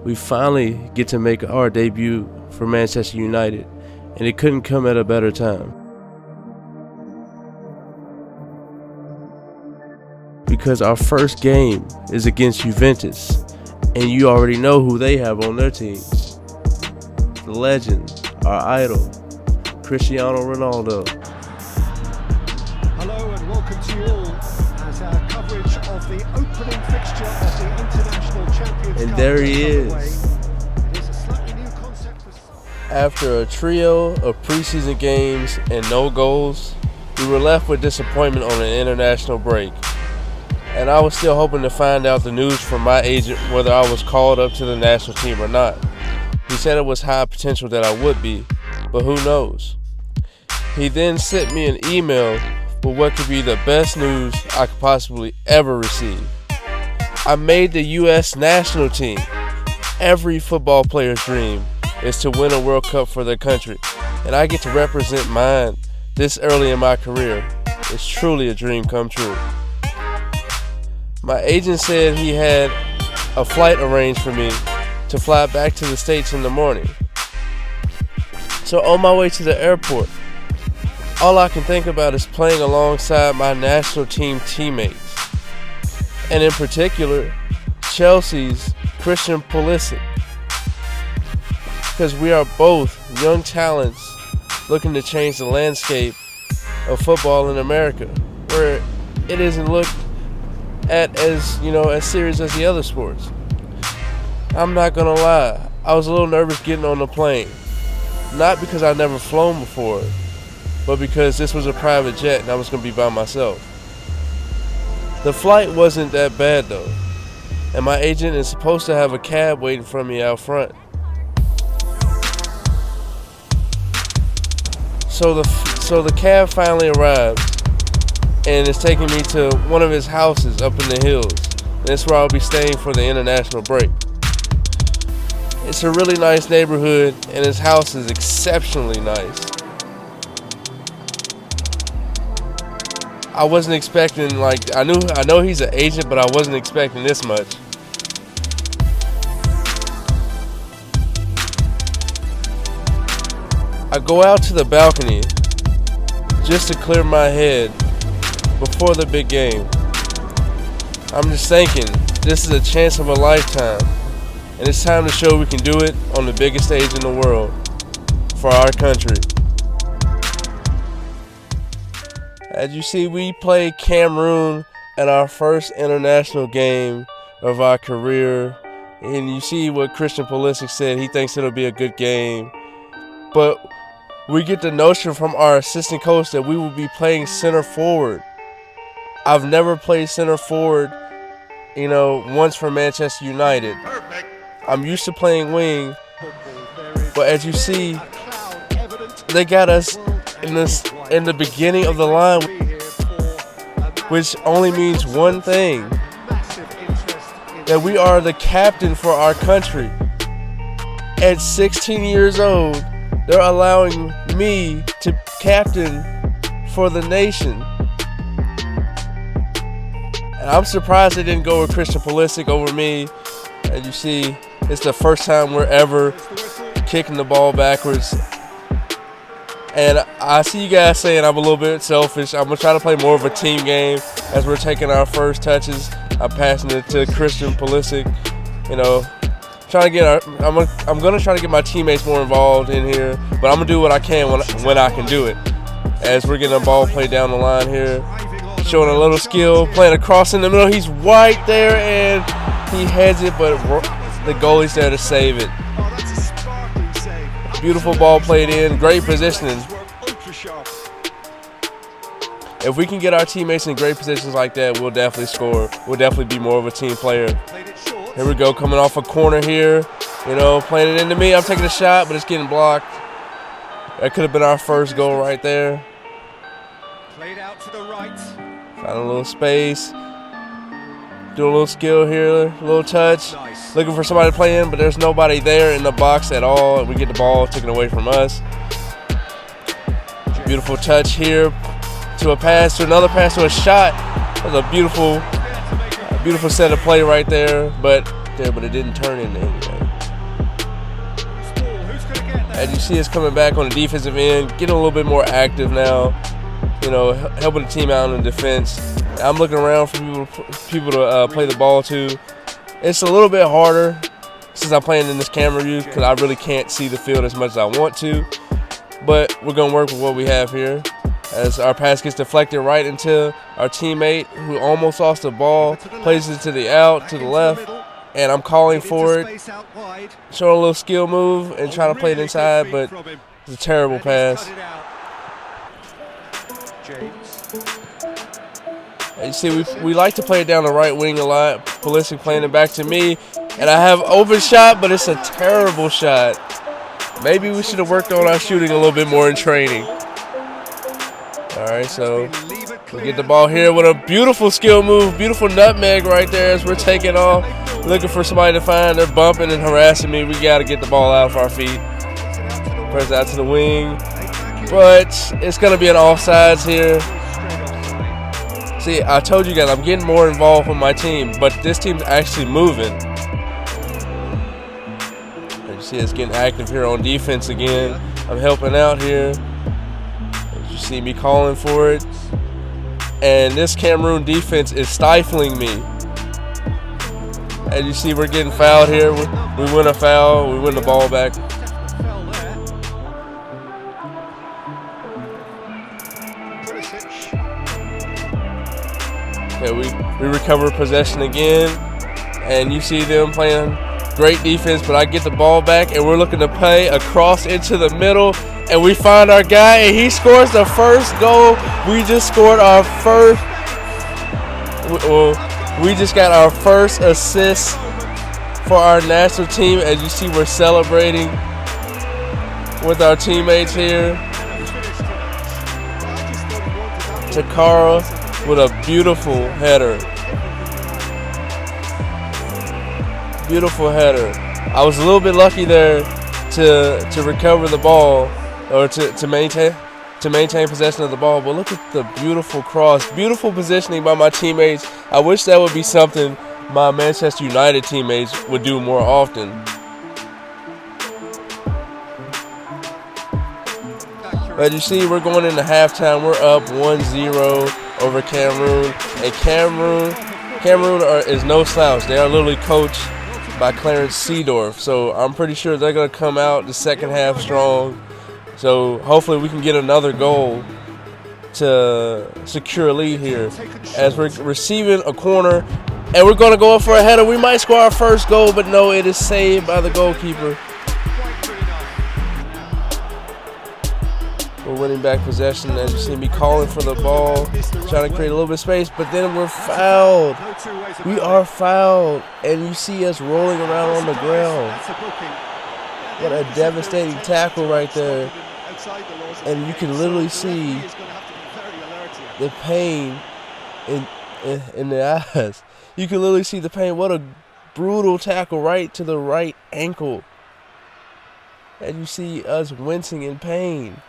We finally get to make our debut for Manchester United, and it couldn't come at a better time. Because our first game is against Juventus, and you already know who they have on their team. The legend, our idol, Cristiano Ronaldo. Hello and welcome to you all as our coverage of the opening fixture of the International Champions And Cup there he is. It is a slightly new concept for... After a trio of preseason games and no goals, we were left with disappointment on an international break. And I was still hoping to find out the news from my agent whether I was called up to the national team or not. He said it was high potential that I would be, but who knows? He then sent me an email with what could be the best news I could possibly ever receive. I made the U.S. national team. Every football player's dream is to win a World Cup for their country, and I get to represent mine this early in my career. It's truly a dream come true. My agent said he had a flight arranged for me to fly back to the States in the morning. So on my way to the airport, all I can think about is playing alongside my national team teammates, and in particular, Chelsea's Christian Pulisic, because we are both young talents looking to change the landscape of football in America, where it isn't looked at as serious as the other sports. I'm not gonna lie, I was a little nervous getting on the plane, not because I'd never flown before, but because this was a private jet and I was gonna be by myself. The flight wasn't that bad though, and my agent is supposed to have a cab waiting for me out front. So the cab finally arrived, and it's taking me to one of his houses up in the hills. That's where I'll be staying for the international break. It's a really nice neighborhood, and his house is exceptionally nice. I wasn't expecting, I know he's an agent, but I wasn't expecting this much. I go out to the balcony just to clear my head before the big game. I'm just thinking, this is a chance of a lifetime, and it's time to show we can do it on the biggest stage in the world for our country. As you see, we played Cameroon at our first international game of our career, and you see what Christian Pulisic said. He thinks it'll be a good game, but we get the notion from our assistant coach that we will be playing center forward. I've never played center forward, once for Manchester United. Perfect. I'm used to playing wing, but as you see, they got us in the beginning of the line, which only means one thing: that we are the captain for our country. At 16 years old, they're allowing me to captain for the nation. And I'm surprised they didn't go with Christian Pulisic over me. As you see, it's the first time we're ever kicking the ball backwards. And I see you guys saying I'm a little bit selfish. I'm going to try to play more of a team game as we're taking our first touches. I'm passing it to Christian Pulisic. Trying to get I'm going to try to get my teammates more involved in here, but I'm going to do what I can when I can do it. As we're getting a ball played down the line here, showing a little skill, playing across in the middle. He's right there, and he heads it, but the goalie's there to save it. Beautiful ball played in, great positioning. If we can get our teammates in great positions like that, we'll definitely score. We'll definitely be more of a team player. Here we go, coming off a corner here. Playing it into me. I'm taking a shot, but it's getting blocked. That could have been our first goal right there. Played out to the right. Find a little space. Do a little skill here, a little touch. Nice. Looking for somebody to play in, but there's nobody there in the box at all. We get the ball taken away from us. Beautiful touch here to a pass, to another pass, to a shot. That was a beautiful set of play right there, but there, but it didn't turn into anything. As you see us coming back on the defensive end, getting a little bit more active now, you know, helping the team out in defense. I'm looking around for people to play the ball to. It's a little bit harder since I'm playing in this camera view because I really can't see the field as much as I want to. But we're going to work with what we have here. As our pass gets deflected right into our teammate who almost lost the ball, plays it to the out, to the left, and I'm calling for it, showing a little skill move and trying to play it inside, but it's a terrible pass. And you see, we like to play it down the right wing a lot. Pulisic playing it back to me, and I have open shot, but it's a terrible shot. Maybe we should have worked on our shooting a little bit more in training. All right, so we get the ball here with a beautiful skill move, beautiful nutmeg right there as we're taking off, looking for somebody to find. They're bumping and harassing me. We got to get the ball out of our feet. Press out to the wing, but it's going to be an offsides here. See, I told you guys I'm getting more involved with my team, but this team's actually moving. And you see us getting active here on defense again. I'm helping out here. As you see me calling for it. And this Cameroon defense is stifling me. As you see, we're getting fouled here. We win a foul. We win the ball back. Okay, we recover possession again, and you see them playing great defense, but I get the ball back, and we're looking to play across into the middle, and we find our guy, and he scores the first goal. We just scored our first, we just got our first assist for our national team. As you see, we're celebrating with our teammates here. Takara with a beautiful header. Beautiful header. I was a little bit lucky there to recover the ball, or to maintain possession of the ball, but look at the beautiful cross. Beautiful positioning by my teammates. I wish that would be something my Manchester United teammates would do more often. But you see, we're going into halftime. We're up 1-0 over Cameroon. And Cameroon is no slouch. They are literally coached by Clarence Seedorf. So I'm pretty sure they're going to come out the second half strong. So hopefully we can get another goal to secure a lead here. As we're receiving a corner, and we're going to go up for a header. We might score our first goal, but no, it is saved by the goalkeeper. We're winning back possession. As you see me calling for the ball, trying to create a little bit of space, but then we're fouled. We are fouled, and you see us rolling around on the ground. What a devastating tackle right there. And you can literally see the pain in the eyes. You can literally see the pain. What a brutal tackle right to the right ankle. And you see us wincing in pain.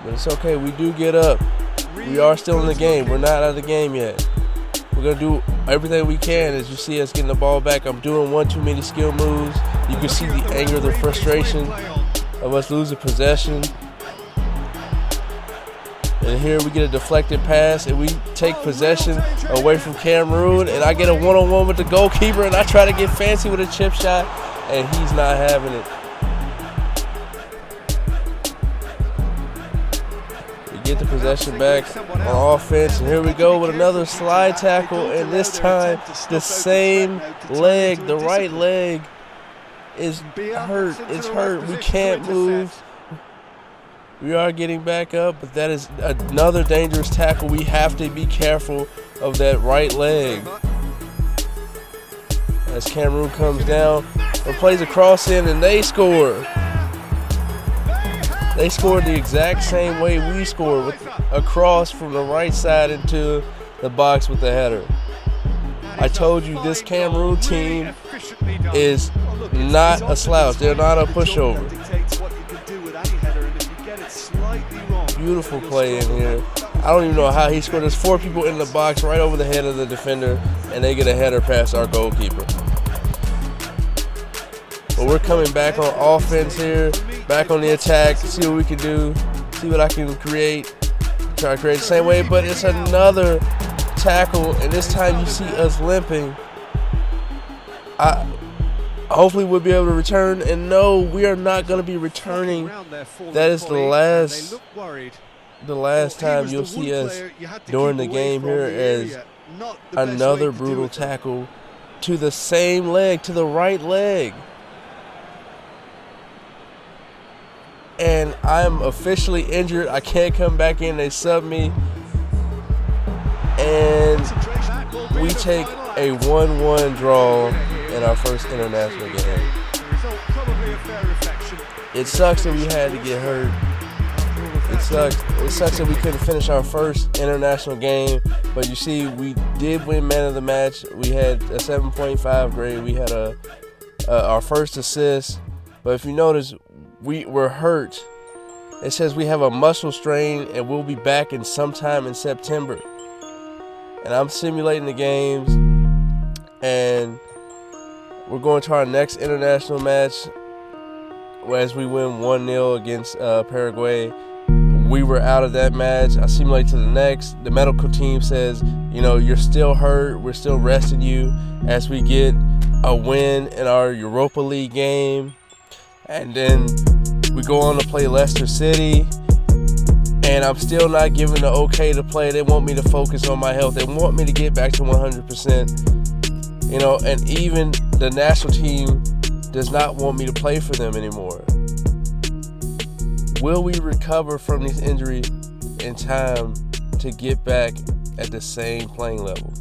But it's okay. We do get up. We are still in the game. We're not out of the game yet. We're going to do everything we can. As you see us getting the ball back, I'm doing one too many skill moves. You can see the anger, the frustration of us losing possession. And here we get a deflected pass, and we take possession away from Cameroon. And I get a one-on-one with the goalkeeper, and I try to get fancy with a chip shot, and he's not having it. Get the possession back on offense, and here we go with another slide tackle, and this time the same leg, the right leg, is hurt. It's hurt. We can't move. We are getting back up, but that is another dangerous tackle. We have to be careful of that right leg. As Cameroon comes down and plays a cross in, and they score. They scored the exact same way we scored, with a cross from the right side into the box with the header. I told you this Cameroon team is not a slouch. They're not a pushover. Beautiful play in here. I don't even know how he scored. There's 4 people in the box right over the head of the defender, and they get a header past our goalkeeper. But we're coming back on offense here, back on the attack, see what we can do, see what I can create, try to create the same way, but it's another tackle, and this time you see us limping. Hopefully we'll be able to return, and no, we are not going to be returning. That is the last time you'll see us during the game here, as another brutal tackle to the same leg, to the right leg. And I'm officially injured. I can't come back in. They sub me. And we take a 1-1 draw in our first international game. It sucks that we had to get hurt. It sucks that we couldn't finish our first international game. But you see, we did win man of the match. We had a 7.5 grade. We had our first assist. But if you notice, we were hurt. It says we have a muscle strain and we'll be back in sometime in September. And I'm simulating the games, and we're going to our next international match as we win 1-0 against Paraguay. We were out of that match. I simulate to the next. The medical team says, you're still hurt. We're still resting you as we get a win in our Europa League game. And then we go on to play Leicester City, and I'm still not given the okay to play. They want me to focus on my health. They want me to get back to 100%. And even the national team does not want me to play for them anymore. Will we recover from these injuries in time to get back at the same playing level?